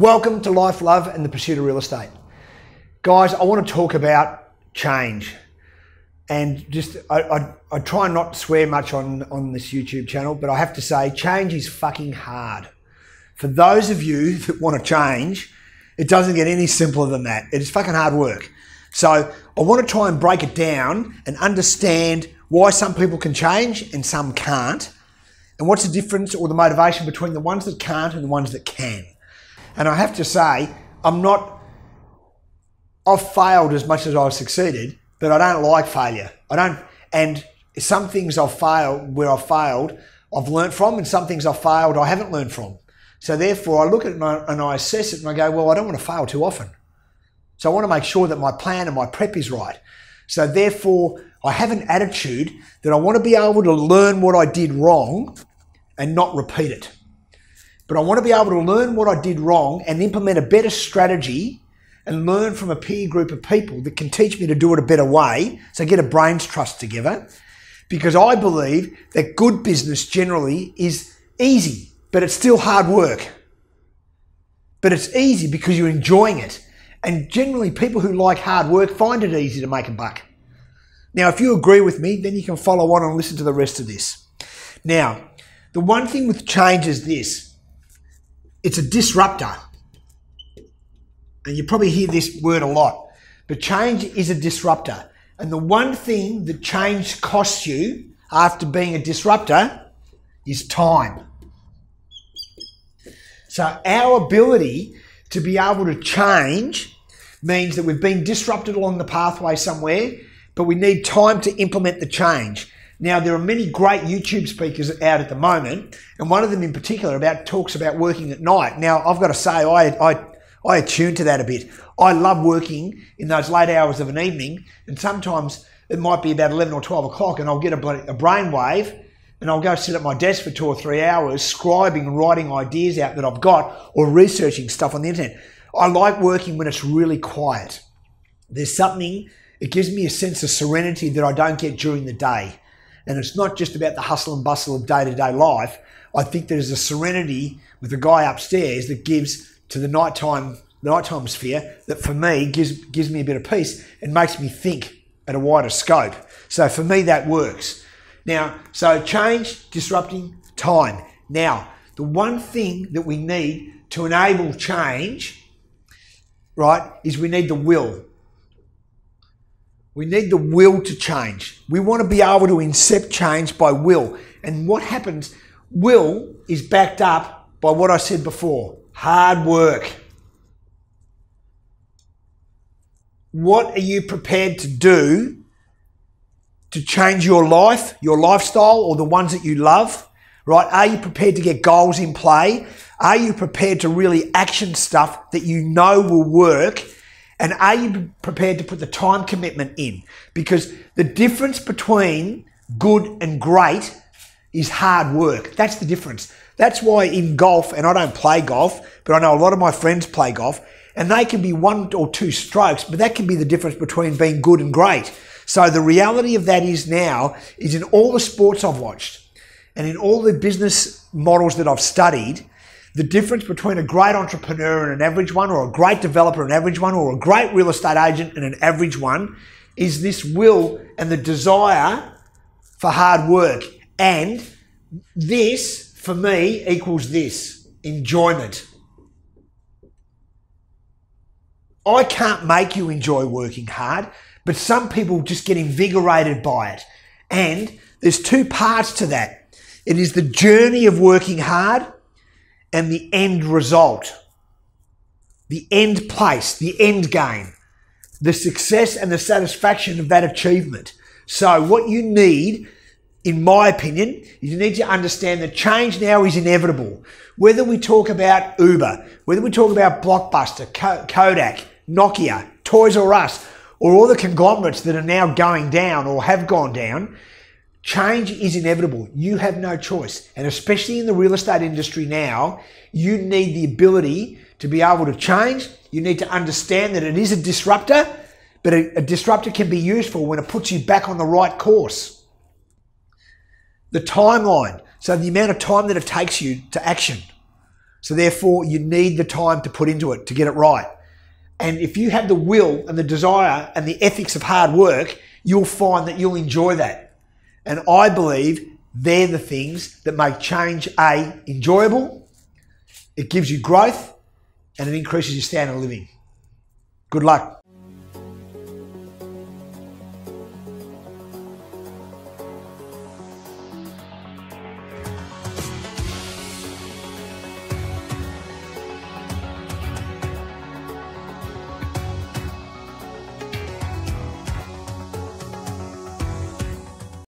Welcome to Life, Love and the Pursuit of Real Estate. Guys, I want to talk about change. And just, I try not to swear much on this YouTube channel, but I have to say change is fucking hard. For those of you that want to change, it doesn't get any simpler than that. It is fucking hard work. So I want to try and break it down and understand why some people can change and some can't. And what's the difference or the motivation between the ones that can't and the ones that can. And I have to say, I've failed as much as I've succeeded, but I don't like failure. And some things I've failed, I've learned from, and some things I've failed, I haven't learned from. So therefore I look at it and I assess it and I go, well, I don't want to fail too often. So I want to make sure that my plan and my prep is right. So therefore I have an attitude that I want to be able to learn what I did wrong and not repeat it. But I want to be able to learn what I did wrong and implement a better strategy and learn from a peer group of people that can teach me to do it a better way. So get a brains trust together, because I believe that good business generally is easy, but it's still hard work. But it's easy because you're enjoying it. And generally people who like hard work find it easy to make a buck. Now, if you agree with me, then you can follow on and listen to the rest of this. Now, the one thing with change is this. It's a disruptor. And you probably hear this word a lot, but change is a disruptor. And the one thing that change costs you after being a disruptor is time. So our ability to be able to change means that we've been disrupted along the pathway somewhere, but we need time to implement the change. Now, there are many great YouTube speakers out at the moment, and one of them in particular talks about working at night. Now, I've got to say, I attune to that a bit. I love working in those late hours of an evening, and sometimes it might be about 11 or 12 o'clock, and I'll get a brainwave, and I'll go sit at my desk for 2 or 3 hours, scribing and writing ideas out that I've got, or researching stuff on the internet. I like working when it's really quiet. There's something, it gives me a sense of serenity that I don't get during the day. And it's not just about the hustle and bustle of day-to-day life. I think there's a serenity with the guy upstairs that gives to the nighttime sphere that for me gives me a bit of peace and makes me think at a wider scope. So for me, that works. Now, so change, disrupting, time. Now, the one thing that we need to enable change, right, is we need the will. We need the will to change. We want to be able to incept change by will. And what happens, will is backed up by what I said before, hard work. What are you prepared to do to change your life, your lifestyle, or the ones that you love, right? Are you prepared to get goals in play? Are you prepared to really action stuff that you know will work? And are you prepared to put the time commitment in? Because the difference between good and great is hard work. That's the difference. That's why in golf, and I don't play golf, but I know a lot of my friends play golf, and they can be 1 or 2 strokes, but that can be the difference between being good and great. So the reality of that is now, is in all the sports I've watched, and in all the business models that I've studied, the difference between a great entrepreneur and an average one, or a great developer and an average one, or a great real estate agent and an average one, is this will and the desire for hard work. And this, for me, equals this, enjoyment. I can't make you enjoy working hard, but some people just get invigorated by it. And there's 2 parts to that. It is the journey of working hard and the end result, the end place, the end game, the success and the satisfaction of that achievement. So what you need, in my opinion, is you need to understand that change now is inevitable. Whether we talk about Uber, whether we talk about Blockbuster, Kodak, Nokia, Toys R Us, or all the conglomerates that are now going down or have gone down, change is inevitable. You have no choice. And especially in the real estate industry now, you need the ability to be able to change. You need to understand that it is a disruptor, but a disruptor can be useful when it puts you back on the right course. The timeline, so the amount of time that it takes you to action. So therefore, you need the time to put into it to get it right. And if you have the will and the desire and the ethics of hard work, you'll find that you'll enjoy that. And I believe they're the things that make change enjoyable, it gives you growth, and it increases your standard of living. Good luck.